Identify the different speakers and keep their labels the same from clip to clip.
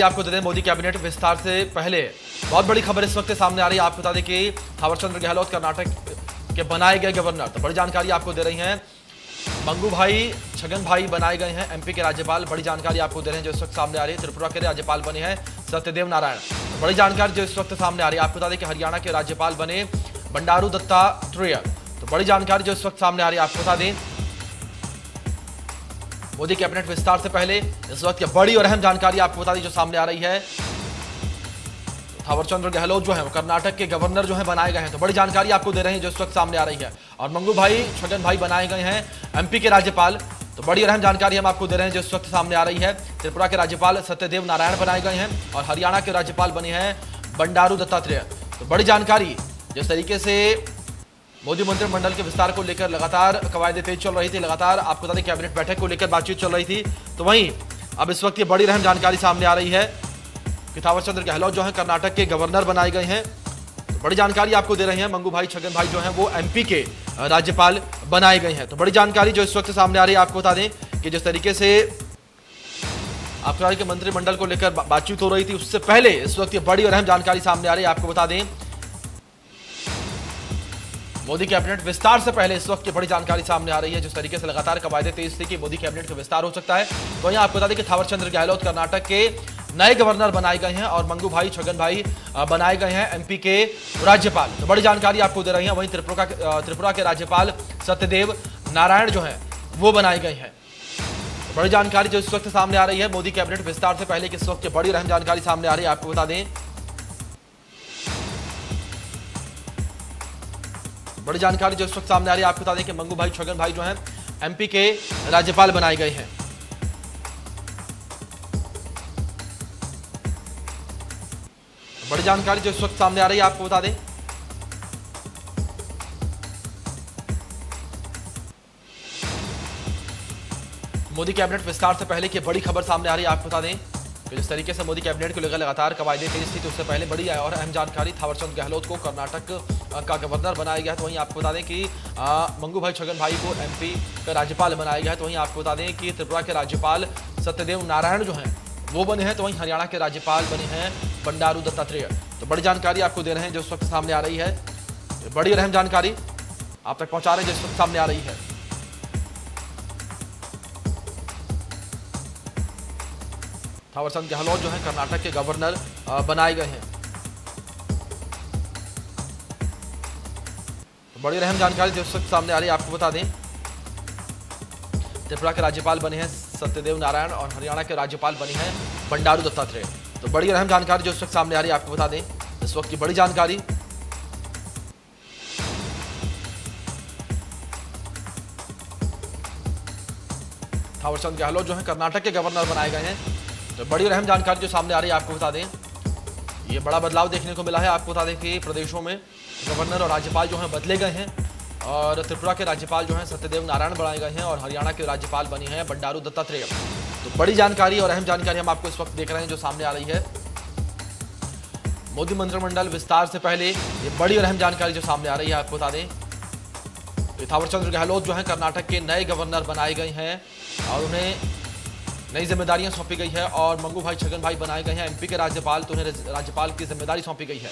Speaker 1: आपको बता दें मोदी कैबिनेट विस्तार से पहले बहुत बड़ी खबर इस वक्त सामने आ रही है। आपको बता दें कि थावरचंद गहलोत कर्नाटक के बनाए गए गवर्नर, तो बड़ी जानकारी आपको दे रही हैं। मंगू भाई छगन भाई बनाए गए हैं एमपी के राज्यपाल। बड़ी जानकारी आपको दे रहे हैं जो इस वक्त सामने आ रही है। त्रिपुरा के राज्यपाल बने हैं सत्यदेव नारायण। तो बड़ी जानकारी जो इस वक्त सामने आ रही है। आपको बता दें कि हरियाणा के राज्यपाल बने बंडारू दत्तात्रेय। तो बड़ी जानकारी जो इस वक्त सामने आ रही है। आपको बता दें मोदी कैबिनेट विस्तार से पहले इस वक्त बड़ी और अहम जानकारी आपको बता दी जो सामने आ रही है। थावरचंद गहलोत जो है वो कर्नाटक के गवर्नर जो है बनाए गए हैं। तो बड़ी जानकारी आपको दे रहे हैं जो इस वक्त सामने आ रही है। और मंगू भाई छगन भाई बनाए गए हैं एमपी के राज्यपाल। तो बड़ी और अहम जानकारी हम आपको दे रहे हैं जो इस वक्त सामने आ रही है। त्रिपुरा के राज्यपाल सत्यदेव नारायण बनाए गए हैं और हरियाणा के राज्यपाल बने हैं बंडारू दत्तात्रेय। तो बड़ी जानकारी जिस तरीके से मोदी मंत्रिमंडल के विस्तार को लेकर लगातार कवायदे तेज चल रही थी, लगातार आपको बता दें कैबिनेट बैठक को लेकर बातचीत चल रही थी, तो वहीं अब इस वक्त ये बड़ी अहम जानकारी सामने आ रही है कि थावरचंद गहलोत जो है कर्नाटक के गवर्नर बनाए गए हैं। तो बड़ी जानकारी आपको दे रहे हैं। मंगू भाई छगन भाई जो है वो एमपी के राज्यपाल बनाए गए हैं। तो बड़ी जानकारी जो इस वक्त सामने आ रही है। आपको बता दें कि जिस तरीके से आपको बता दें कि मंत्रिमंडल को लेकर बातचीत हो रही थी, उससे पहले इस वक्त ये बड़ी और अहम जानकारी सामने आ रही है। आपको बता दें मोदी कैबिनेट विस्तार से पहले इस वक्त की बड़ी जानकारी सामने आ रही है। जिस तरीके से लगातार कवायदे तेज थी कि मोदी कैबिनेट का विस्तार हो सकता है, तो वहीं आपको बता दें कि थावरचंद गहलोत कर्नाटक के नए गवर्नर बनाए गए हैं और मंगू भाई छगन भाई बनाए गए हैं एमपी के राज्यपाल। तो बड़ी जानकारी आपको दे रही है। वहीं त्रिपुरा के राज्यपाल सत्यदेव नारायण जो है वो बनाए गए हैं। तो बड़ी जानकारी जो इस वक्त सामने आ रही है मोदी कैबिनेट विस्तार से पहले किस वक्त की बड़ी अहम जानकारी सामने आ रही है। आपको बता दें बड़ी जानकारी जो इस वक्त सामने आ रही है। आपको बता दें कि मंगू भाई छगन भाई जो हैं एमपी के राज्यपाल बनाए गए हैं। बड़ी जानकारी जो इस वक्त सामने आ रही है। आपको बता दें मोदी कैबिनेट विस्तार से पहले की बड़ी खबर सामने आ रही है। आपको बता दें कि जिस तरीके से मोदी कैबिनेट को लेकर लगातार कवायदे तेज थी, तो उससे पहले बड़ी और अहम जानकारी थावरचंद गहलोत को कर्नाटक का गवर्नर बनाया गया है। तो वहीं आपको बता दें कि मंगू भाई छगन भाई को एमपी का राज्यपाल बनाया गया है। तो वहीं आपको बता दें कि त्रिपुरा के राज्यपाल सत्यदेव नारायण जो हैं वो बने हैं। तो वहीं हरियाणा के राज्यपाल बने हैं बंडारू दत्तात्रेय। तो बड़ी जानकारी आपको दे रहे हैं जो इस वक्त सामने आ रही है। बड़ी और अहम जानकारी आप तक पहुंचा रहे हैं जो इस वक्त सामने आ रही है। थावरचंद गहलोत जो है कर्नाटक के गवर्नर बनाए गए हैं। तो बड़ी अहम जानकारी जो इस वक्त सामने आ रही है। आपको बता दें त्रिपुरा के राज्यपाल बने हैं सत्यदेव नारायण और हरियाणा के राज्यपाल बने हैं बंडारू दत्तात्रेय। तो बड़ी अहम जानकारी जो इस वक्त सामने आ रही है। आपको बता दें इस वक्त की बड़ी जानकारी थावरचंद गहलोत जो है कर्नाटक के गवर्नर बनाए गए हैं। तो बड़ी और अहम जानकारी जो सामने आ रही है। आपको बता दें ये बड़ा बदलाव देखने को मिला है। आपको बता दें कि प्रदेशों में गवर्नर और राज्यपाल जो हैं बदले गए हैं और त्रिपुरा के राज्यपाल जो हैं सत्यदेव नारायण बनाए गए हैं और हरियाणा के राज्यपाल बने हैं बंडारू दत्तात्रेय। तो बड़ी जानकारी और अहम जानकारी हम आपको इस वक्त देख रहे हैं जो सामने आ रही है। मोदी मंत्रिमंडल विस्तार से पहले ये बड़ी और अहम जानकारी जो सामने आ रही है। आपको बता दें थावरचंद गहलोत जो है कर्नाटक के नए गवर्नर बनाए गए हैं और उन्हें नई जिम्मेदारियां सौंपी गई है। और मंगू भाई छगन भाई बनाए गए हैं एमपी के राज्यपाल, तो उन्हें राज्यपाल की जिम्मेदारी सौंपी गई है।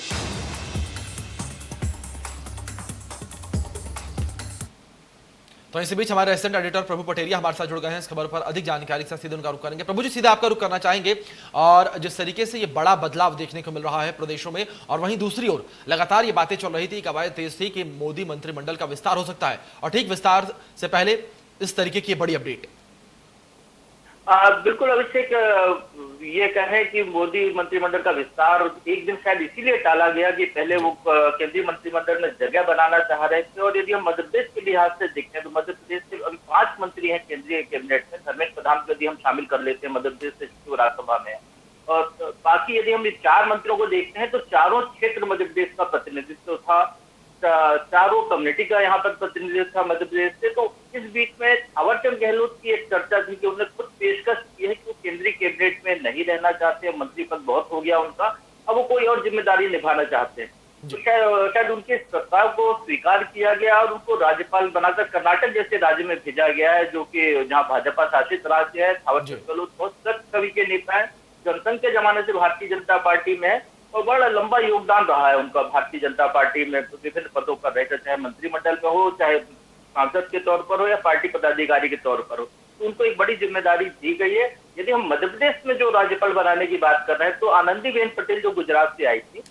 Speaker 1: तो इसी बीच हमारे असिस्टेंट एडिटर प्रभु पटेरिया हमारे साथ जुड़ गए हैं इस खबर पर अधिक जानकारी के साथ सीधे उनका रुख करेंगे। प्रभु जी सीधे आपका रुख करना चाहेंगे और जिस तरीके से ये बड़ा बदलाव देखने को मिल रहा है प्रदेशों में, और वहीं दूसरी ओर लगातार ये बातें चल रही थी, कवायद तेज थी कि मोदी मंत्रिमंडल का विस्तार हो सकता है, और ठीक विस्तार से पहले इस तरीके की बड़ी अपडेट।
Speaker 2: बिल्कुल अभिषेक, ये कहें कि मोदी मंत्रिमंडल का विस्तार एक दिन शायद इसीलिए टाला गया कि पहले वो केंद्रीय मंत्रिमंडल में जगह बनाना चाह रहे थे। और यदि हम मध्य प्रदेश के लिहाज से देखें तो मध्य प्रदेश से अभी 5 मंत्री हैं केंद्रीय कैबिनेट में। धर्मेंद्र प्रधान को यदि हम शामिल कर लेते हैं मध्य प्रदेश से राज्यसभा में, और बाकी यदि हम इस 4 मंत्रियों को देखते हैं तो चारों क्षेत्र मध्य प्रदेश का प्रतिनिधित्व था, चारों कम्युनिटी का यहाँ पर प्रतिनिधित्व था मध्य प्रदेश से। तो इस बीच में थावरचंद गहलोत की एक चर्चा थी कि उन्होंने खुद पेशकश की है कि वो केंद्रीय कैबिनेट में नहीं रहना चाहते, मंत्री पद बहुत हो गया उनका, अब वो कोई और जिम्मेदारी निभाना चाहते हैं। तो शायद उनके इस प्रस्ताव को स्वीकार किया गया और उनको राज्यपाल बनाकर कर्नाटक जैसे राज्य में भेजा गया है, जो कि जहाँ भाजपा शासित राज्य है। थावरचंद गहलोत बहुत सख्त कवि के नेता है, जनसंघ के जमाने से भारतीय जनता पार्टी में है और बड़ा लंबा योगदान रहा है उनका भारतीय जनता पार्टी में, तो विभिन्न पदों पर रहकर, चाहे मंत्रिमंडल में हो, चाहे सांसद के तौर पर हो या पार्टी पदाधिकारी के तौर पर हो, तो उनको एक बड़ी जिम्मेदारी दी गई है। यदि हम मध्य प्रदेश में जो राज्यपाल बनाने की बात कर रहे हैं, तो आनंदीबेन पटेल जो गुजरात से आई थी,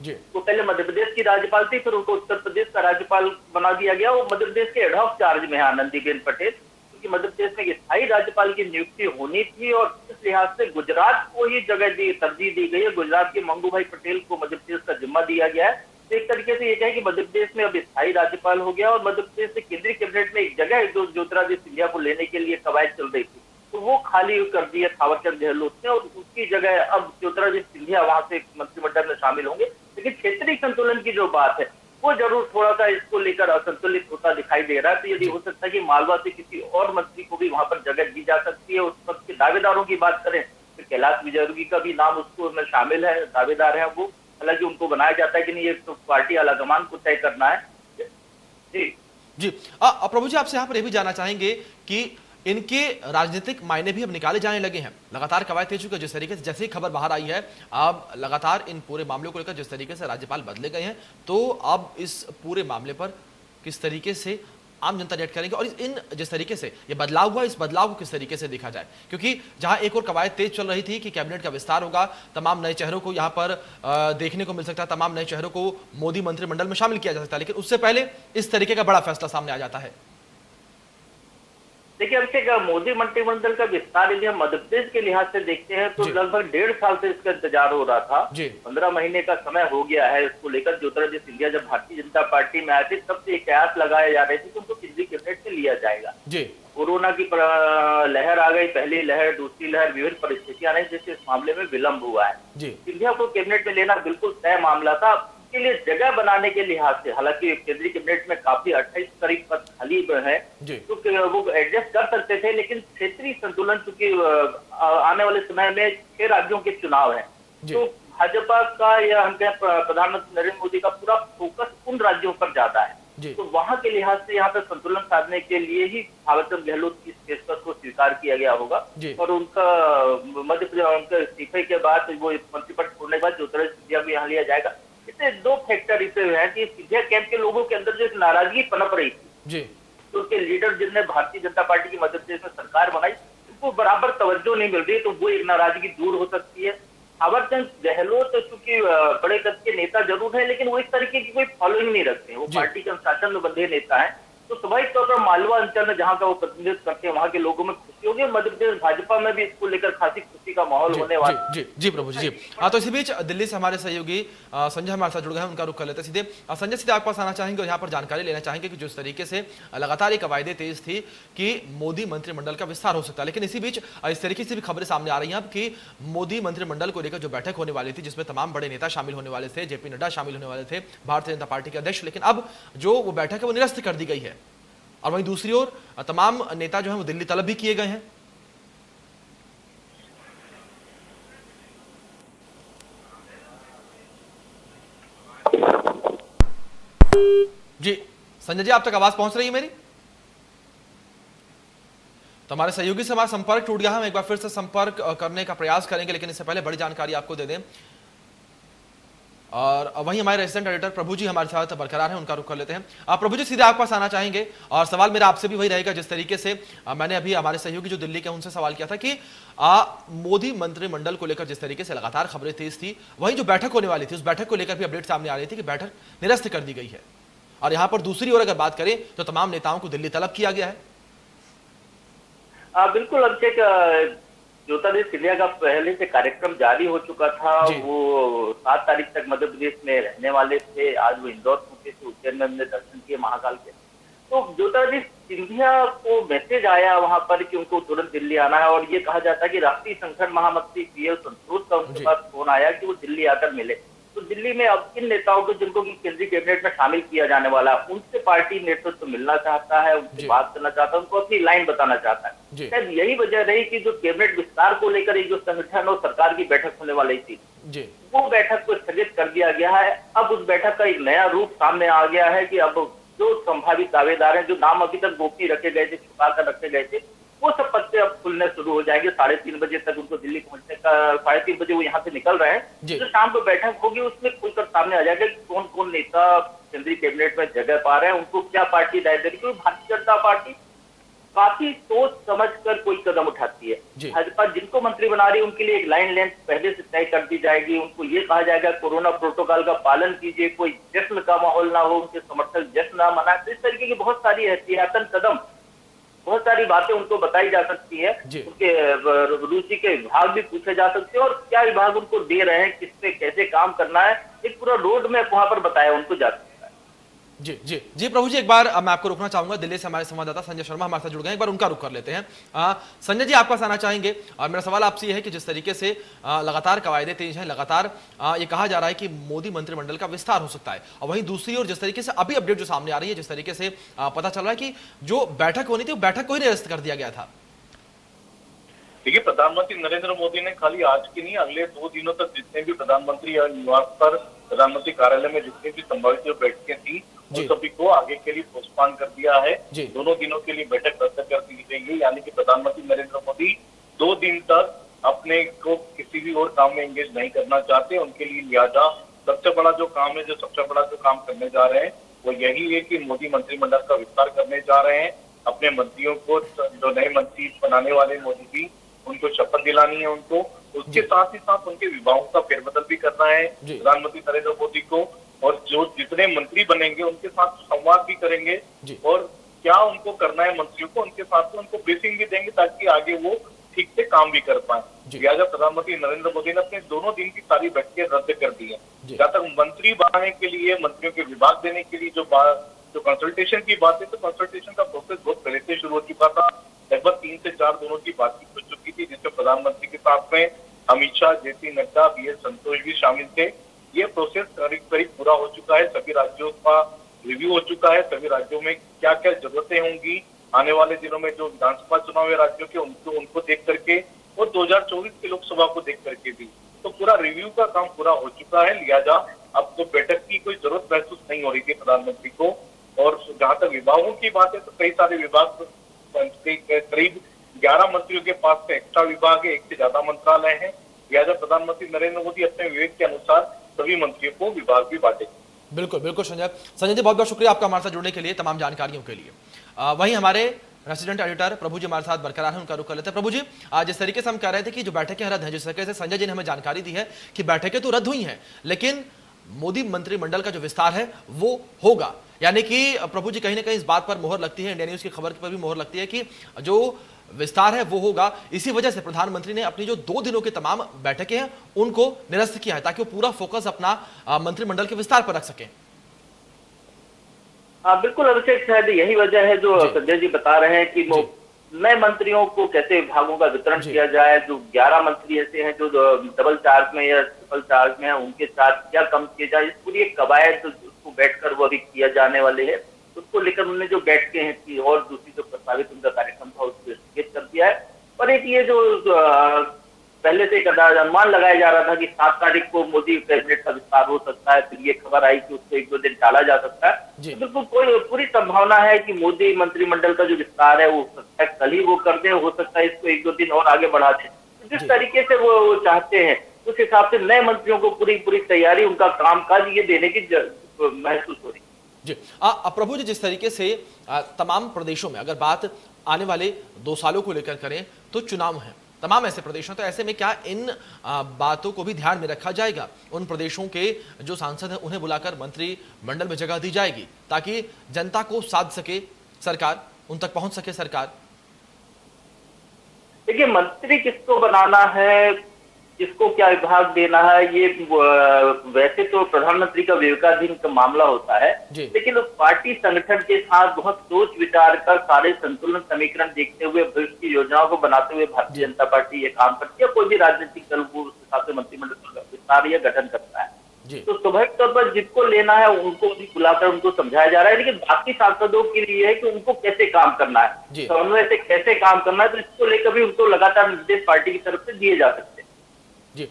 Speaker 1: जी
Speaker 2: वो पहले मध्य प्रदेश की राज्यपाल थी, फिर उनको उत्तर प्रदेश का राज्यपाल बना दिया गया। वो मध्य प्रदेश के हेड ऑफ चार्ज में है आनंदीबेन पटेल, क्योंकि मध्य प्रदेश में स्थायी राज्यपाल की नियुक्ति होनी थी और इस लिहाज से गुजरात को ही तरजीह दी गई है। गुजरात के मंगूभाई पटेल को मध्य प्रदेश का जिम्मा दिया गया है। तो एक तरीके से ये कहे कि मध्य प्रदेश में अब स्थायी राज्यपाल हो गया और मध्य प्रदेश से केंद्रीय कैबिनेट में एक जगह है जो ज्योतिरादित्य सिंधिया को लेने के लिए कवायद चल रही थी, तो वो खाली कर दी है थावरचंद गहलोत ने और उसकी जगह अब ज्योतिरादित्य सिंधिया वहां से मंत्रिमंडल में शामिल होंगे। लेकिन क्षेत्रीय संतुलन की जो बात है वो जरूर थोड़ा सा इसको लेकर असंतुलित होता दिखाई दे रहा है। तो यदि हो सकता है कि मालवा से किसी और मंत्री को भी वहां पर जगह दी जा सकती है। उस पद के दावेदारों की बात करें तो कैलाश विजयवर्गीय का भी नाम उसको में शामिल है, दावेदार है वो। हालांकि उनको बनाया जाता है कि नहीं, ये तो पार्टी आलाकमान को तय करना है। जी
Speaker 1: जी प्रभु जी, आपसे यहाँ पर यह भी जानना चाहेंगे कि इनके राजनीतिक मायने भी अब निकाले जाने लगे हैं। लगातार कवायद तेज चुकी है, जिस तरीके से जैसे ही खबर बाहर आई है, अब लगातार इन पूरे मामलों को लेकर जिस तरीके से राज्यपाल बदले गए हैं, तो अब इस पूरे मामले पर किस तरीके से आम जनता रिएक्ट करेंगे और इन जिस तरीके से ये बदलाव हुआ, इस बदलाव को किस तरीके से देखा जाए? क्योंकि जहां एक और कवायद तेज चल रही थी कि कैबिनेट का विस्तार होगा, तमाम नए चेहरों को यहां पर देखने को मिल सकता है, तमाम नए चेहरों को मोदी मंत्रिमंडल में शामिल किया जा सकता है, लेकिन उससे पहले इस तरीके का बड़ा फैसला सामने आ जाता है।
Speaker 2: देखिए, अभिषेक, मोदी मंत्रिमंडल का विस्तार यदि हम मध्य प्रदेश के लिहाज से देखते हैं तो लगभग 1.5 साल से इसका इंतजार हो रहा था। 15 महीने का समय हो गया है इसको लेकर। ज्योतिरादित्य सिंधिया जब भारतीय जनता पार्टी में आए थे तब से कयास लगाए जा रहे थे कि उनको केंद्रीय कैबिनेट में लिया जाएगा। कोरोना की लहर आ गई, पहली लहर, दूसरी लहर, विभिन्न परिस्थितियां रही जिससे इस मामले में विलंब हुआ है। सिंधिया को कैबिनेट में लेना बिल्कुल तय मामला था। के लिए जगह बनाने के लिहाज से, हालांकि केंद्रीय कैबिनेट में काफी 28 करीब पद खाली है, तो वो एडजस्ट कर सकते थे, लेकिन क्षेत्रीय संतुलन चूंकि आने वाले समय में 6 राज्यों के चुनाव है, तो भाजपा का या हम कहें प्रधानमंत्री नरेंद्र मोदी का पूरा फोकस उन राज्यों पर ज्यादा है। तो वहां के लिहाज से यहाँ पे संतुलन साधने के लिए ही थावरचंद गहलोत की इस पेशकश को स्वीकार किया गया होगा और उनका मध्य प्रदेश उनके इस्तीफे के बाद वो मंत्री पद छोड़ने के बाद ज्योतिरादित्य सिंधिया को यहाँ लिया जाएगा। इससे 2 फैक्टर इसे है कि सिंधिया कैंप के लोगों के अंदर जो एक नाराजगी पनप रही थी, तो उनके लीडर जिनने भारतीय जनता पार्टी की मध्य प्रदेश में सरकार बनाई, उनको बराबर तवज्जो नहीं मिल रही, तो वो एक नाराजगी दूर हो सकती है। थावरचंद गहलोत चूंकि बड़े कद के नेता जरूर है, लेकिन वो इस तरीके की कोई फॉलोइंग नहीं रखते, वो पार्टी के अनुशासन में बंधे नेता है। तो स्वाभाविक तौर पर मालवा अंचल में जहां का वो प्रतिनिधित्व करते हैं वहां के लोगों में खुशी होगी। मध्य प्रदेश भाजपा में भी इसको लेकर खासी खुशी का माहौल होने वाला है।
Speaker 1: जी प्रभु जी। तो इसी बीच दिल्ली से हमारे सहयोगी संजय हमारे साथ जुड़ गए हैं, उनका रुख कर लेते सीधे। संजय, सीधे आपके पास आना चाहेंगे और यहाँ पर जानकारी लेना चाहेंगे कि जिस तरीके से लगातार एक कवायदें तेज थी कि मोदी मंत्रिमंडल का विस्तार हो सकता है, लेकिन इसी बीच इस तरीके से भी खबरें सामने आ रही हैं अब कि मोदी मंत्रिमंडल को लेकर जो बैठक होने वाली थी, जिसमें तमाम बड़े नेता शामिल होने वाले थे, जेपी नड्डा शामिल होने वाले थे, भारतीय जनता पार्टी के अध्यक्ष, लेकिन अब जो वो बैठक है वो निरस्त कर दी गई है और वहीं दूसरी ओर तमाम नेता जो हैं वो दिल्ली तलब भी किए गए हैं। जी संजय जी, आप तक आवाज पहुंच रही है मेरी? तो हमारे सहयोगी से हमारा संपर्क टूट गया, हम एक बार फिर से संपर्क करने का प्रयास करेंगे, लेकिन इससे पहले बड़ी जानकारी आपको दे दें। और वहीं हमारे रेजिडेंट एडिटर प्रभु जी हमारे साथ बरकरार हैं, उनका रुख कर लेते हैं। प्रभु जी, सीधे आपके पास आना चाहेंगे और सवाल मेरा आपसे भी वही रहेगा जिस तरीके से मैंने अभी हमारे सहयोगी जो दिल्ली के उनसे सवाल किया था कि मोदी मंत्रिमंडल को लेकर जिस तरीके से लगातार खबरें तेज थी, वहीं जो बैठक होने वाली थी उस बैठक को लेकर भी अपडेट सामने आ रही थी कि बैठक निरस्त कर दी गई है और यहाँ पर दूसरी ओर अगर बात करें तो तमाम नेताओं को दिल्ली तलब किया गया है।
Speaker 2: बिल्कुल अभिषेक, ज्योतिरादित्य सिंधिया का पहले से कार्यक्रम जारी हो चुका था। वो 7 तारीख तक मध्य प्रदेश में रहने वाले थे। आज वो इंदौर पहुंचे थे, उज्जैन में हमने दर्शन किए महाकाल के। तो ज्योतिरादित्य सिंधिया को मैसेज आया वहां पर कि उनको तुरंत दिल्ली आना है और ये कहा जाता है कि राष्ट्रीय संगठन महामंत्री पीएल संतोष का उनके पास फोन आया कि वो दिल्ली आकर मिले। तो दिल्ली में अब इन नेताओं को जिनको कि केंद्रीय कैबिनेट में शामिल किया जाने वाला है, उनसे पार्टी नेतृत्व मिलना चाहता है, उनसे बात करना चाहता है, उनको अपनी लाइन बताना चाहता है। शायद यही वजह रही कि जो कैबिनेट विस्तार को लेकर एक जो संगठन और सरकार की बैठक होने वाली थी, वो बैठक को स्थगित कर दिया गया है। अब उस बैठक का एक नया रूप सामने आ गया है कि अब जो संभावित दावेदार हैं, जो नाम अभी तक गोपनीय रखे गए थे, छुपा कर रखे गए थे, वो सब पत्ते अब खुलने शुरू हो जाएंगे। 3:30 बजे तक उनको दिल्ली पहुंचने का, 3:30 बजे वो यहाँ से निकल रहे हैं। जो शाम को बैठक होगी उसमें खुलकर सामने आ जाएगा कि कौन कौन नेता केंद्रीय कैबिनेट में जगह पा रहे हैं, उनको क्या पार्टी राय दे रही है। क्योंकि भारतीय जनता पार्टी काफी सोच समझ कर कोई कदम उठाती है। भाजपा जिनको मंत्री बना रही है उनके लिए एक लाइन लेंथ पहले से तय कर दी जाएगी। उनको ये कहा जाएगा कोरोना प्रोटोकॉल का पालन कीजिए, कोई जश्न का माहौल ना हो, उनके समर्थक जश्न ना मनाए। तो इस तरीके की बहुत सारी एहतियातन कदम, बहुत सारी बातें उनको बताई जा सकती है। उनके रुचि के विभाग भी पूछे जा सकते हैं और क्या विभाग उनको दे रहे हैं, किस पे कैसे काम करना है, एक पूरा रोड मैप वहां पर बताया उनको जा सकता है।
Speaker 1: जी जी जी प्रभु जी, एक बार मैं आपको रोकना चाहूंगा। दिल्ली से हमारे संवाददाता संजय शर्मा हमारे साथ जुड़ गए, एक बार उनका रुख कर लेते हैं। संजय जी, आपका आना चाहेंगे और मेरा सवाल आपसे यह है कि जिस तरीके से लगातार कवायदे तेज हैं, लगातार ये कहा जा रहा है कि मोदी मंत्रिमंडल का विस्तार हो सकता है, और वहीं दूसरी ओर जिस तरीके से अभी अपडेट जो सामने आ रही है, जिस तरीके से पता चल रहा है कि जो बैठक होनी थी वो बैठक को ही निरस्त कर दिया गया था।
Speaker 3: देखिए, प्रधानमंत्री नरेंद्र मोदी ने खाली आज की नहीं, अगले 2 दिनों तक जितने भी प्रधानमंत्री निवास पर, प्रधानमंत्री कार्यालय में जितनी भी संभावित जो बैठकें थी उन सभी को आगे के लिए पोस्टपोन कर दिया है। दोनों दिनों के लिए बैठक रद्द कर दी गई है। यानी कि प्रधानमंत्री नरेंद्र मोदी 2 दिन तक अपने को किसी भी और काम में एंगेज नहीं करना चाहते। उनके लिए लिहाजा सबसे बड़ा जो काम है, जो सबसे बड़ा जो काम करने जा रहे हैं वो यही है कि मोदी मंत्रिमंडल का विस्तार करने जा रहे हैं। अपने मंत्रियों को, जो नए मंत्री बनाने वाले मोदी जी, उनको शपथ दिलानी है उनको। उसके साथ ही साथ उनके विभागों का फेरबदल भी करना है प्रधानमंत्री नरेंद्र मोदी को। और जो जितने मंत्री बनेंगे उनके साथ संवाद भी करेंगे और क्या उनको करना है मंत्रियों को, उनके साथ उनको ब्रीफिंग भी देंगे ताकि आगे वो ठीक से काम भी कर पाए। लिहाजा प्रधानमंत्री नरेंद्र मोदी ने अपने दोनों दिन की सारी बैठकें रद्द कर दी है। जहाँ तक मंत्री बनाने के लिए, मंत्रियों के विभाग देने के लिए जो कंसल्टेशन की बात है, तो कंसल्टेशन का प्रोसेस बहुत पहले से शुरू हो चुका था। लगभग 3 से 4 दिनों की बातचीत हो चुकी थी, जिसमें प्रधानमंत्री के साथ में अमित शाह, जेपी नड्डा, BS संतोष भी शामिल थे। ये प्रोसेस करीब पूरा हो चुका है। सभी राज्यों का रिव्यू हो चुका है। सभी राज्यों में क्या क्या जरूरतें होंगी आने वाले दिनों में, जो विधानसभा चुनाव है राज्यों के, उनको देख करके, और 2024 की लोकसभा को देख करके भी, तो पूरा रिव्यू का काम पूरा हो चुका है। लिहाजा अब तो बैठक की कोई जरूरत महसूस नहीं हो रही थी प्रधानमंत्री को। और जहां तक विभागों की बात है, तो कई सारे विभाग, करीब 11 मंत्रियों के पास में एक्स्ट्रा विभाग है, 1 से ज्यादा मंत्रालय है। लिहाजा प्रधानमंत्री नरेंद्र मोदी अपने विवेक के अनुसार सभी मंत्रियों को विभाग भी बांटेंगे।
Speaker 1: बिल्कुल बिल्कुल संजय जी, बहुत बहुत शुक्रिया आपका हमारे साथ जुड़ने के लिए, तमाम जानकारियों के लिए। वहीं हमारे रेसिडेंट एडिटर प्रभु जी हमारे साथ बरकरार हैं, उनका रुख कर लेते हैं। प्रभु जी, जिस तरीके से हम कह रहे थे कि जो बैठकें रद्द हैं, जिस तरीके से संजय जी ने हमें जानकारी दी है कि बैठकें तो रद्द हुई हैं, लेकिन मोदी मंत्रिमंडल का जो विस्तार है वो होगा। यानी कि प्रभु जी, कहीं ना कहीं इस बात पर मोहर लगती है, इंडिया न्यूज की खबर पर भी मोहर लगती है कि जो विस्तार है वो होगा। इसी वजह से प्रधानमंत्री ने अपनी जो 2 दिनों की तमाम बैठकें हैं उनको निरस्त किया है, ताकि वो पूरा फोकस अपना मंत्रिमंडल के विस्तार पर रख सकें।
Speaker 2: हाँ बिल्कुल अभिषेक, शायद यही वजह है जो संजय जी बता रहे हैं कि नए मंत्रियों को कैसे विभागों का वितरण किया जाए। जो 11 मंत्री ऐसे हैं जो डबल चार्ज में या ट्रिपल चार्ज में है, उनके साथ क्या कम किया जाए, इस पूरी एक कवायद उसको बैठकर वो अभी किया जाने वाले है। उसको लेकर उन्होंने जो बैठकें हैं की और दूसरी जो प्रस्तावित उनका कार्यक्रम था उसको स्थगित कर दिया है। और एक ये जो पहले से एक अनुमान लगाया जा रहा था कि 7 तारीख को मोदी कैबिनेट का विस्तार हो सकता है, फिर ये खबर आई कि उसको 1-2 दिन टाला जा सकता है। बिल्कुल पूरी संभावना है कि मोदी मंत्रिमंडल का जो विस्तार है वो हो सकता है कल ही वो कर दे, हो सकता है इसको 1-2 दिन और आगे बढ़ा दे। जिस तरीके से वो चाहते हैं उस हिसाब से नए मंत्रियों को पूरी तैयारी, उनका कामकाज ये देने की महसूस हो रही है।
Speaker 1: जी प्रभु जी, जिस तरीके से तमाम प्रदेशों में अगर बात आने वाले 2 सालों को लेकर करें तो चुनाव है तमाम ऐसे प्रदेशों, तो ऐसे में क्या इन बातों को भी ध्यान में रखा जाएगा? उन प्रदेशों के जो सांसद हैं उन्हें बुलाकर मंत्रिमंडल में जगह दी जाएगी ताकि जनता को साध सके सरकार, उन तक पहुंच सके सरकार?
Speaker 2: देखिए, मंत्री किसको बनाना है, किसको क्या विभाग देना है, ये वैसे तो प्रधानमंत्री का विवेकाधीन का मामला होता है, लेकिन पार्टी संगठन के साथ बहुत सोच विचार कर सारे संतुलन समीकरण देखते हुए भविष्य की योजनाओं को बनाते हुए भारतीय जनता पार्टी ये काम करती है। कोई भी राजनीतिक दल को उस हिसाब से मंत्रिमंडल का विस्तार या गठन करता है। तो स्वाभाविक तौर पर जिसको लेना है उनको भी बुलाकर उनको समझाया जा रहा है, लेकिन बाकी सांसदों के लिए है कि उनको कैसे काम करना है, समन्वय से कैसे काम करना है। तो इसको लेकर भी उनको लगातार निर्देश पार्टी की तरफ से दिए जा सकते हैं।
Speaker 1: जी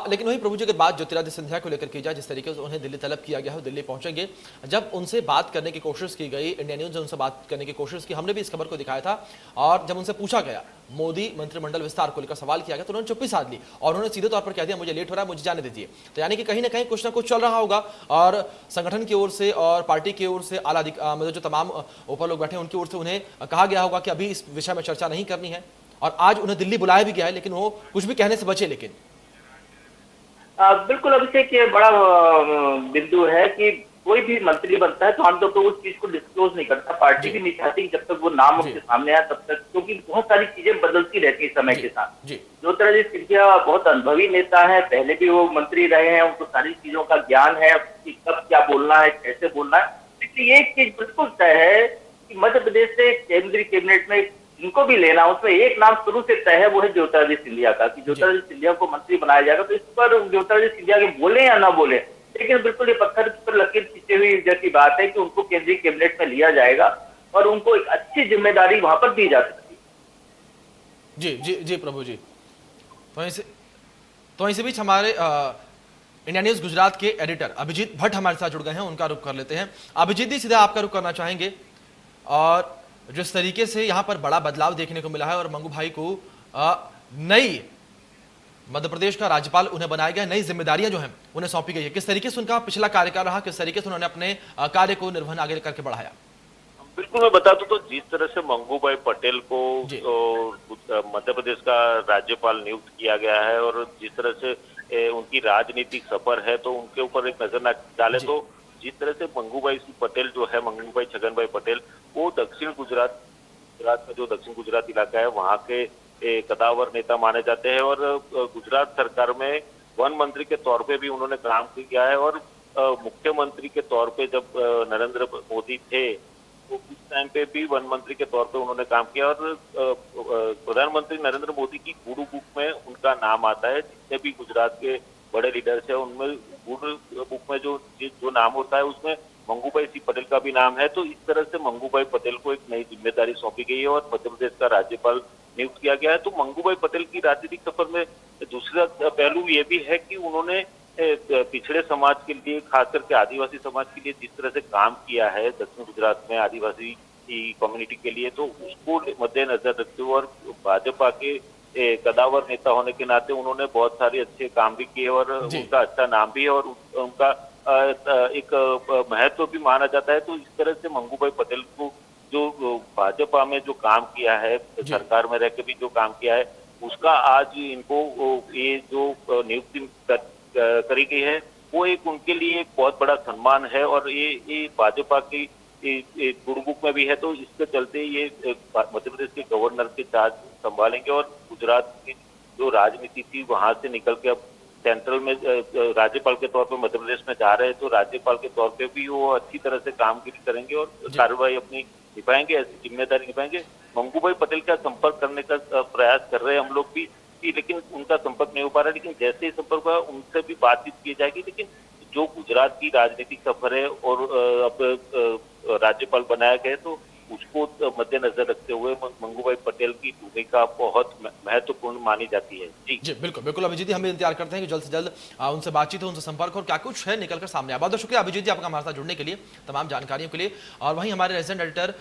Speaker 1: लेकिन वही प्रभु जी, अगर बात ज्योतिरादित्य सिंधिया को लेकर की जाए, जिस तरीके से उन्हें दिल्ली तलब किया गया है, दिल्ली पहुंचेंगे। जब उनसे बात करने की कोशिश की गई, इंडिया न्यूज ने उनसे बात करने की कोशिश की, हमने भी इस खबर को दिखाया था, और जब उनसे पूछा गया मोदी मंत्रिमंडल विस्तार को लेकर सवाल किया गया, तो उन्होंने चुप्पी साध ली और उन्होंने सीधे तौर पर कह दिया मुझे लेट हो रहा है, मुझे जाने दीजिए। तो यानी कि कहीं ना कहीं कुछ ना कुछ चल रहा होगा, और संगठन की ओर से और पार्टी की ओर से मतलब जो तमाम ऊपर लोग बैठे हैं उनकी ओर से उन्हें कहा गया होगा कि अभी इस विषय में चर्चा नहीं करनी है, और आज उन्हें दिल्ली बुलाया भी गया है, लेकिन वो कुछ भी कहने से बचे। लेकिन
Speaker 2: बिल्कुल अभिषेक, ये बड़ा बिंदु है कि कोई भी मंत्री बनता है तो आमतौर पर उस चीज को डिस्क्लोज नहीं करता। पार्टी भी नहीं चाहती कि जब तक वो नाम उसके सामने आया तब तक, क्योंकि बहुत सारी चीजें बदलती रहती है समय के साथ। ज्योतिरादित्य सिंधिया बहुत अनुभवी नेता है, पहले भी वो मंत्री रहे हैं, उनको सारी चीजों का ज्ञान है कि कब क्या बोलना है, कैसे बोलना है। लेकिन एक चीज बिल्कुल तय है कि मध्य प्रदेश से केंद्रीय कैबिनेट में जिनको भी लेना, उसमें एक नाम शुरू से तय है, वो है ज्योतिरादित्य सिंधिया का, कि ज्योतिरादित्य सिंधिया को मंत्री बनाया जाएगा। तो इस पर ज्योतिरादित्य सिंधिया के बोले या ना बोले, लेकिन बिल्कुल ये पत्थर पर लकीर खींचे हुई जैसी बात है कि उनको केंद्रीय कैबिनेट में लिया जाएगा और उनको एक अच्छी जिम्मेदारी वहां पर दी जा सकती है।
Speaker 1: जी जी जी प्रभु जी, तो इसी बीच हमारे इंडिया न्यूज गुजरात के एडिटर अभिजीत भट्ट हमारे साथ जुड़ गए हैं, उनका रुख कर लेते हैं। अभिजीत जी, सीधा आपका रुख करना चाहेंगे, और जिस तरीके से यहाँ पर बड़ा बदलाव देखने को मिला है और मंगू भाई को नई मध्य प्रदेश का राज्यपाल उन्हें बनाया गया, नई जिम्मेदारियां जो हैं उन्हें सौंपी गई है, किस तरीके से उनका पिछला कार्यकाल रहा, किस तरीके से उन्होंने अपने कार्य को निर्वहन आगे करके बढ़ाया?
Speaker 4: बिल्कुल, मैं बता दूं तो जिस तरह से मंगू भाई पटेल को मध्य प्रदेश का राज्यपाल नियुक्त किया गया है और जिस तरह से उनकी राजनीतिक सफर है, तो उनके ऊपर एक नजर न डाले तो जिस तरह से मंगू भाई पटेल जो है, मंगू भाई छगन भाई पटेल, वो दक्षिण गुजरात में जो दक्षिण गुजरात इलाका है वहाँ के कदावर नेता माने जाते हैं, और गुजरात सरकार में वन मंत्री के तौर पे भी उन्होंने काम किया है, और मुख्यमंत्री के तौर पे जब नरेंद्र मोदी थे तो उस टाइम पे भी वन मंत्री के तौर पे उन्होंने काम किया, और प्रधानमंत्री नरेंद्र मोदी की गुरु बुक में उनका नाम आता है। जितने भी गुजरात के बड़े लीडर्स है उनमें गुरु बुक में जो नाम होता है उसमें मंगू भाई सी पटेल का भी नाम है। तो इस तरह से मंगू भाई पटेल को एक नई जिम्मेदारी सौंपी गई है और मध्य प्रदेश का राज्यपाल नियुक्त किया गया है। तो मंगू भाई पटेल की राजनीतिक सफर में दूसरा पहलू ये भी है कि उन्होंने पिछड़े समाज के लिए, खास करके आदिवासी समाज के लिए जिस तरह से काम किया है दक्षिण गुजरात में आदिवासी कम्युनिटी के लिए, तो उसको मद्देनजर रखते हुए और भाजपा के कदावर नेता होने के नाते उन्होंने बहुत सारे अच्छे काम भी किए और उनका अच्छा नाम भी है और उनका एक महत्व भी माना जाता है। तो इस तरह से मंगू भाई पटेल को जो भाजपा में जो काम किया है, सरकार में रह के भी जो काम किया है, उसका आज इनको ये जो नियुक्ति करी गई है वो एक उनके लिए एक बहुत बड़ा सम्मान है और ये भाजपा की गुरुमुख में भी है। तो इसके चलते ये मध्य प्रदेश के गवर्नर के चार्ज संभालेंगे और गुजरात की जो राजनीति थी वहां से निकल के अब सेंट्रल में राज्यपाल के तौर पर मध्य प्रदेश में जा रहे हैं, तो राज्यपाल के तौर पे भी वो अच्छी तरह से कामगिरी करेंगे और कार्रवाई अपनी निभाएंगे, ऐसी जिम्मेदारी निभाएंगे। मंगू भाई पटेल का संपर्क करने का प्रयास कर रहे हैं हम लोग भी, लेकिन उनका संपर्क नहीं हो पा रहा। लेकिन जैसे ही संपर्क हुआ उनसे भी बातचीत की जाएगी। लेकिन जो गुजरात की राजनीतिक सफर है और अब राज्यपाल बनाया गया तो उसको मद्देनजर रखते हुए मंगू भाई पटेल की भूमिका बहुत महत्वपूर्ण मानी जाती है। जी
Speaker 1: बिल्कुल बिल्कुल अभिजीत जी, हम इंतजार करते हैं कि जल्द से जल्द उनसे बातचीत हो, उनसे संपर्क और क्या कुछ है निकलकर सामने आए। बहुत बहुत शुक्रिया अभिजीत जी आपका हमारे साथ जुड़ने के लिए, तमाम जानकारियों के लिए। और वहीं हमारे रेजिडेंट एडिटर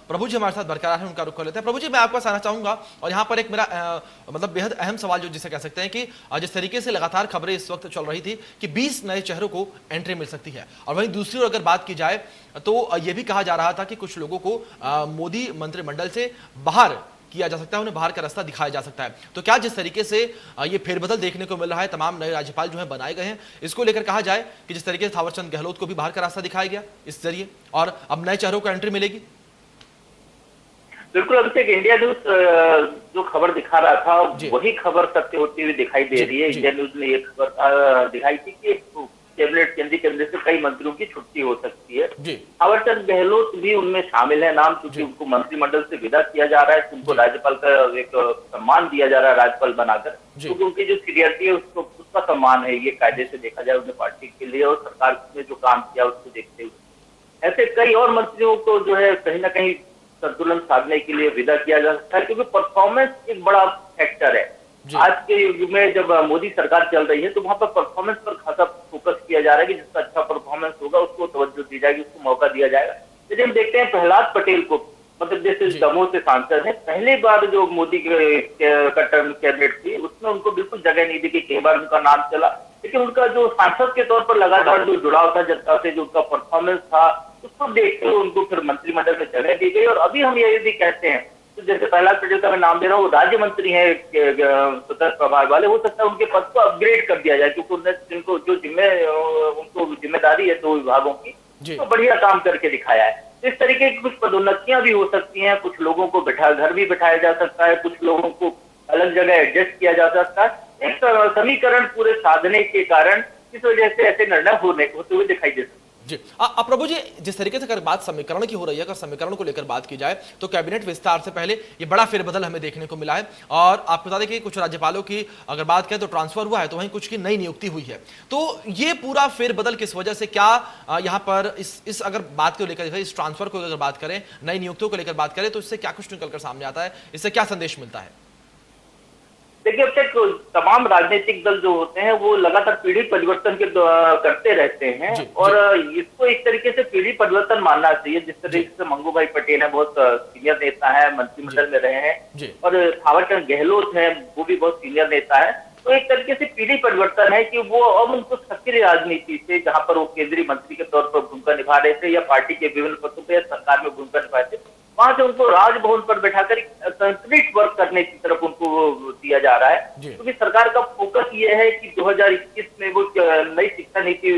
Speaker 1: प्रभु जी हमारे साथ बरकरार है, उनका रुख कर लेते हैं। प्रभु जी, मैं आपका कहना चाहूंगा और यहाँ पर एक मेरा मतलब बेहद अहम सवाल जो जिसे कह सकते हैं कि जिस तरीके से लगातार खबरें इस वक्त चल रही थी कि 20 नए चेहरों को एंट्री मिल सकती है, और वहीं दूसरी ओर अगर बात की जाए तो यह भी कहा जा रहा था कि कुछ लोगों को मोदी मंत्रिमंडल से बाहर किया जा सकता है, उन्हें बाहर का रास्ता दिखाया जा सकता है। तो क्या जिस तरीके से ये फेरबदल देखने को मिल रहा है, तमाम नए राज्यपाल जो हैं बनाए गए हैं, इसको लेकर कहा जाए कि जिस तरीके से थावरचंद गहलोत को भी बाहर का रास्ता दिखाया गया इस जरिए और अब नए चेहरों को एंट्री मिलेगी?
Speaker 2: बिल्कुल, अभी तक इंडिया न्यूज जो खबर दिखा रहा था वही खबर सत्य होती हुई दिखाई दे रही है। इंडिया न्यूज ने ये खबर दिखाई थी कि कैबिनेट केंद्रीय कैबिनेट से कई मंत्रियों की छुट्टी हो सकती है। थावरचंद गहलोत भी उनमें शामिल है नाम, क्योंकि उनको मंत्रिमंडल से विदा किया जा रहा है, उनको राज्यपाल का एक सम्मान दिया जा रहा है राज्यपाल बनाकर, क्योंकि उनकी जो सीनियरिटी है उसका सम्मान है, ये कायदे से देखा जाए उन्हें पार्टी के लिए और सरकार ने जो काम किया उसको देखते हुए। ऐसे कई और मंत्रियों को जो है कहीं ना कहीं संतुलन साधने के लिए विदा किया जा सकता है, क्योंकि परफॉर्मेंस एक बड़ा फैक्टर है। आज के युग में जब मोदी सरकार चल रही है तो वहां पर परफॉर्मेंस पर खासा फोकस किया जा रहा है कि जिसका अच्छा परफॉर्मेंस होगा उसको तवज्जो दी जाएगी, उसको मौका दिया जाएगा। यदि हम देखते हैं प्रहलाद पटेल को, मध्य प्रदेश से दमोह से सांसद है, पहली बार जो मोदी का टर्म कैबिनेट थी उसमें उनको बिल्कुल जगह नहीं दी कि कई बार उनका नाम चला, लेकिन उनका जो सांसद के तौर पर लगातार जो जुड़ाव था जनता से, जो उनका परफॉर्मेंस था, उसको देखते हुए उनको फिर मंत्रिमंडल में जगह दी गई। और अभी हम ये यदि कहते हैं तो जैसे प्रहलाद पटेल का मैं नाम दे रहा हूँ, वो राज्य मंत्री है स्वतंत्र प्रभार वाले, हो सकता है उनके पद को अपग्रेड कर दिया जाए क्योंकि उनको जो उनको जिम्मेदारी है 2 विभागों की, तो बढ़िया काम करके दिखाया है। इस तरीके की कुछ पदोन्नतियां भी हो सकती हैं, कुछ लोगों को घर भी बिठाया जा सकता है, कुछ लोगों को अलग जगह एडजस्ट किया जा सकता है। एक समीकरण पूरे साधने के कारण इस वजह से ऐसे निर्णय होते हुए दिखाई दे सकते हैं।
Speaker 1: जी अब प्रभु जी, जिस तरीके से अगर बात समीकरण की हो रही है, अगर समीकरण को लेकर बात की जाए तो कैबिनेट विस्तार से पहले ये बड़ा फेरबदल हमें देखने को मिला है। और आपको बता दें कि कुछ राज्यपालों की अगर बात करें तो ट्रांसफर हुआ है, तो वहीं कुछ की नई नियुक्ति हुई है। तो ये पूरा फेरबदल किस वजह से, क्या यहाँ पर इस अगर बात को लेकर, इस ट्रांसफर को अगर बात करें, नई नियुक्तियों को लेकर बात करें, तो इससे क्या कुछ निकलकर सामने आता है, इससे क्या संदेश मिलता है?
Speaker 2: देखिए, अब तक तमाम राजनीतिक दल जो होते हैं वो लगातार पीढ़ी परिवर्तन करते रहते हैं और इसको एक तरीके से पीढ़ी परिवर्तन मानना चाहिए। जिस तरीके से मंगू भाई पटेल है, बहुत सीनियर नेता है, मंत्रिमंडल में रहे हैं, और थावरचंद गहलोत है, वो भी बहुत सीनियर नेता है। तो एक तरीके से पीढ़ी परिवर्तन है कि वो अब उनको सक्रिय राजनीति से, जहां पर वो केंद्रीय मंत्री के तौर पर भूमिका निभा रहे थे या पार्टी के विभिन्न पदों पर सरकार में भूमिका निभा रहे थे, वहां से उनको राजभवन पर बैठाकर कंक्रीट वर्क करने की तरफ उनको दिया जा रहा है। क्योंकि सरकार का फोकस ये है कि 2021 में वो नई शिक्षा नीति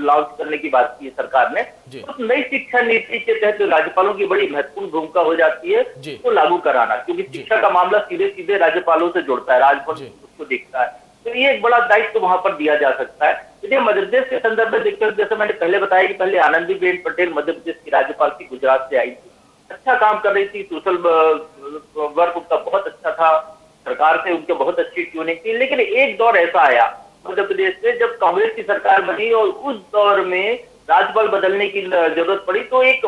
Speaker 2: लॉन्च करने की बात की है सरकार ने। तो नई शिक्षा नीति के तहत राज्यपालों की बड़ी महत्वपूर्ण भूमिका हो जाती है उसको लागू कराना, क्योंकि शिक्षा का मामला सीधे सीधे राज्यपालों से जुड़ता है, राजभवन उसको देखता है। तो ये एक बड़ा दायित्व वहां पर दिया जा सकता है। यदि मध्य प्रदेश के संदर्भ में देखते हैं, जैसे मैंने पहले बताया कि पहले आनंदीबेन पटेल मध्य प्रदेश की राज्यपाल थी, गुजरात से आई थी, अच्छा काम कर रही थी, सोशल वर्क उनका बहुत अच्छा था, सरकार से उनके बहुत अच्छी ट्यूनिंग थी। लेकिन एक दौर ऐसा आया मध्य प्रदेश में जब कांग्रेस की सरकार बनी और उस दौर में राज्यपाल बदलने की जरूरत पड़ी, तो एक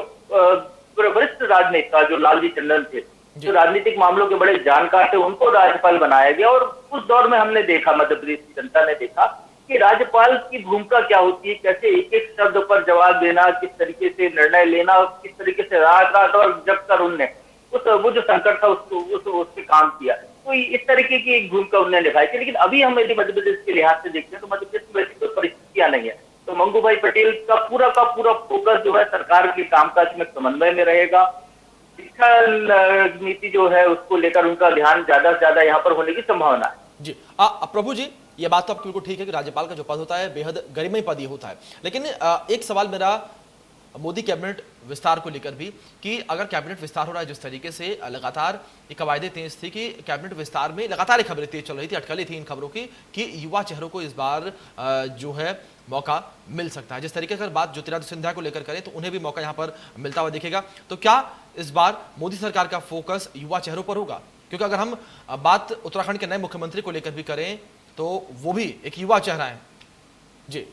Speaker 2: वरिष्ठ राजनेता जो लालजी टंडन थे, जो राजनीतिक मामलों के बड़े जानकार थे, उनको राज्यपाल बनाया गया। और उस दौर में हमने देखा, मध्य प्रदेश की जनता ने देखा कि राज्यपाल की भूमिका क्या होती है, कैसे एक एक शब्द पर जवाब देना, किस तरीके से निर्णय लेना, किस तरीके से रात रात और जग कर उनने वो जो संकट था उससे काम किया। तो इस तरीके की एक भूमिका उन्होंने निभाई थी। लेकिन अभी हम यदि मध्य प्रदेश के लिहाज से देखते हैं तो मध्य प्रदेश में ऐसी कोई परिस्थितियां नहीं है। तो मंगू भाई पटेल का पूरा फोकस जो है सरकार के कामकाज में समन्वय में रहेगा। शिक्षा नीति जो है उसको लेकर उनका ध्यान ज्यादा से ज्यादा यहाँ पर होने की संभावना है।
Speaker 1: जी प्रभु जी, ये बात तो आपको बिल्कुल ठीक है कि राज्यपाल का जो पद होता है बेहद गरिमाई पद ही होता है। लेकिन एक सवाल मेरा मोदी कैबिनेट विस्तार को लेकर भी, कि अगर कैबिनेट विस्तार हो रहा है जिस तरीके से लगातार ये कवायदे तेज थी कि कैबिनेट विस्तार में लगातार खबरें तेज चल रही थी, अटकलें थी इन खबरों की कि युवा चेहरों को इस बार जो है मौका मिल सकता है। जिस तरीके से बात ज्योतिरादित्य सिंधिया को लेकर करें तो उन्हें भी मौका यहाँ पर मिलता हुआ दिखेगा। तो क्या इस बार मोदी सरकार का फोकस युवा चेहरों पर होगा? क्योंकि अगर हम बात उत्तराखंड के नए मुख्यमंत्री को लेकर भी करें तो वो भी एक युवा चेहरा है। जी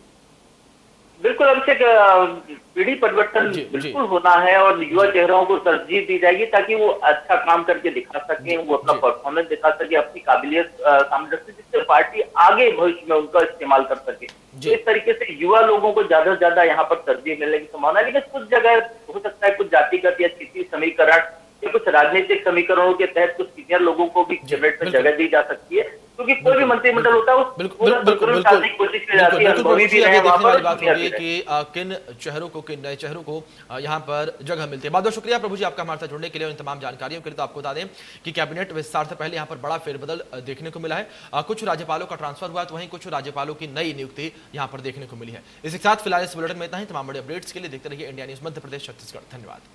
Speaker 2: बिल्कुल, अभिषेक, पीढ़ी परिवर्तन बिल्कुल होना है और युवा चेहरों को तरजीह दी जाएगी ताकि वो अच्छा काम करके दिखा सके, वो अपना परफॉर्मेंस दिखा सके, अपनी काबिलियत सामने रख सके, जिससे पार्टी आगे भविष्य में उनका इस्तेमाल कर सके। तो इस तरीके से युवा लोगों को ज्यादा से ज्यादा यहाँ पर तरजीह मिलने की संभावना है। लेकिन कुछ जगह हो सकता है कुछ जातिगत या क्षेत्रीय समीकरण या कुछ राजनीतिक समीकरणों के तहत कुछ सीनियर लोगों को भी कैबिनेट में जगह दी जा सकती है, क्योंकि कोई भी मंत्रिमंडल होता है कोशिश की जाती है
Speaker 1: कि किन चेहरों को, किन नए चेहरों को यहाँ पर जगह मिलती है। बहुत बहुत शुक्रिया प्रभु जी आपका हमारे साथ जुड़ने के लिए और इन तमाम जानकारियों के लिए। तो आपको बता दें कि कैबिनेट विस्तार से पहले यहाँ पर बड़ा फेरबदल देखने को मिला है। कुछ राज्यपालों का ट्रांसफर हुआ है तो वहीं कुछ राज्यपालों की नई नियुक्ति यहाँ पर देखने को मिली है। इसके साथ फिलहाल इस बुलेटिन में इतना ही। तमाम बड़े अपडेट्स के लिए देखते रहिए इंडिया न्यूज मध्य प्रदेश छत्तीसगढ़। धन्यवाद।